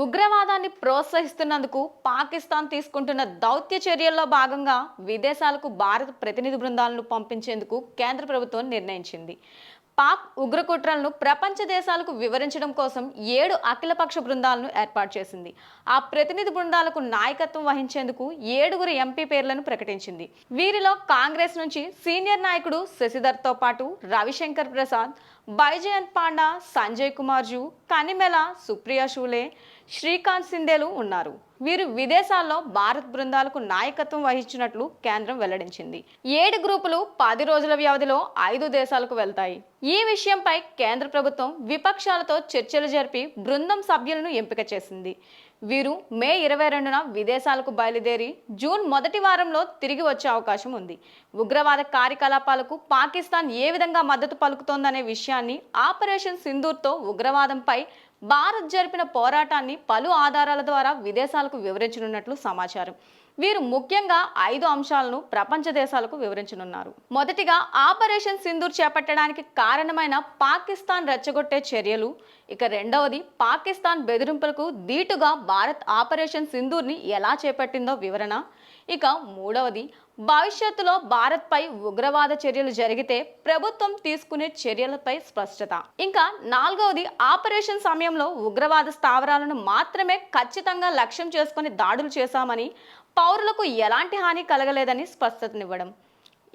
ఉగ్రవాదాన్ని ప్రోత్సహిస్తున్నందుకు పాకిస్తాన్ తీసుకుంటున్న దౌత్య చర్యల్లో భాగంగా విదేశాలకు భారత ప్రతినిధి బృందాలను పంపించేందుకు కేంద్ర ప్రభుత్వం నిర్ణయించింది. పాక్ ఉగ్రకుట్రలను ప్రపంచ దేశాలకు వివరించడం కోసం 7 అఖిలపక్ష బృందాలను ఏర్పాటు చేసింది. ఆ ప్రతినిధి బృందాలకు నాయకత్వం వహించేందుకు 7 ఎంపీ పేర్లను ప్రకటించింది. వీరిలో కాంగ్రెస్ నుంచి సీనియర్ నాయకుడు శశిధర్తో పాటు రవిశంకర్ ప్రసాద్, బైజయంత్ పాండా, సంజయ్ కుమార్ జూ, కనిమెల, సుప్రియా షూలే, శ్రీకాంత్ సింధేలు ఉన్నారు. వీరు విదేశాల్లో భారత్ బృందాలకు నాయకత్వం వహించినట్లు కేంద్రం వెల్లడించింది. 7 గ్రూపులు 10 రోజుల వ్యవధిలో 5 దేశాలకు వెళ్తాయి. ఈ విషయంపై కేంద్ర ప్రభుత్వం విపక్షాలతో చర్చలు జరిపి బృందం సభ్యులను ఎంపిక చేసింది. వీరు మే 22న విదేశాలకు బయలుదేరి జూన్ మొదటి వారంలో తిరిగి వచ్చే అవకాశం ఉంది. ఉగ్రవాద కార్యకలాపాలకు పాకిస్తాన్ ఏ విధంగా మద్దతు పలుకుతోందనే విషయాన్ని, ఆపరేషన్ సింధూర్తో ఉగ్రవాదంపై భారత్ జరిపిన పోరాటాన్ని పలు ఆధారాల ద్వారా విదేశాలకు వివరించనున్నట్లు సమాచారం. వీరు ముఖ్యంగా 5 అంశాలను ప్రపంచ దేశాలకు వివరించనున్నారు. మొదటిగా ఆపరేషన్ సింధూర్ చేపట్టడానికి కారణమైన పాకిస్తాన్ రెచ్చగొట్టే చర్యలు. ఇక రెండవది పాకిస్తాన్ బెదిరింపులకు దీటుగా భారత్ ఆపరేషన్ సింధూర్ని ఎలా చేపట్టిందో వివరణ. ఇక మూడవది భవిష్యత్తులో భారత్పై ఉగ్రవాద చర్యలు జరిగితే ప్రభుత్వం తీసుకునే చర్యలపై స్పష్టత. ఇంకా నాలుగవది ఆపరేషన్ సమయంలో ఉగ్రవాద స్థావరాలను మాత్రమే ఖచ్చితంగా లక్ష్యం చేసుకుని దాడులు చేశామని, పౌరులకు ఎలాంటి హాని కలగలేదని స్పష్టతనివ్వడం.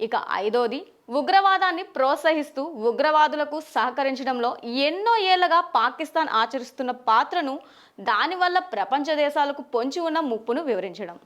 ఇక ఐదోది ఉగ్రవాదాన్ని ప్రోత్సహిస్తూ ఉగ్రవాదులకు సహకరించడంలో ఎన్నో ఏళ్లుగా పాకిస్తాన్ ఆచరిస్తున్న పాత్రను, దానివల్ల ప్రపంచ దేశాలకు పొంచి ఉన్న ముప్పును వివరించడం.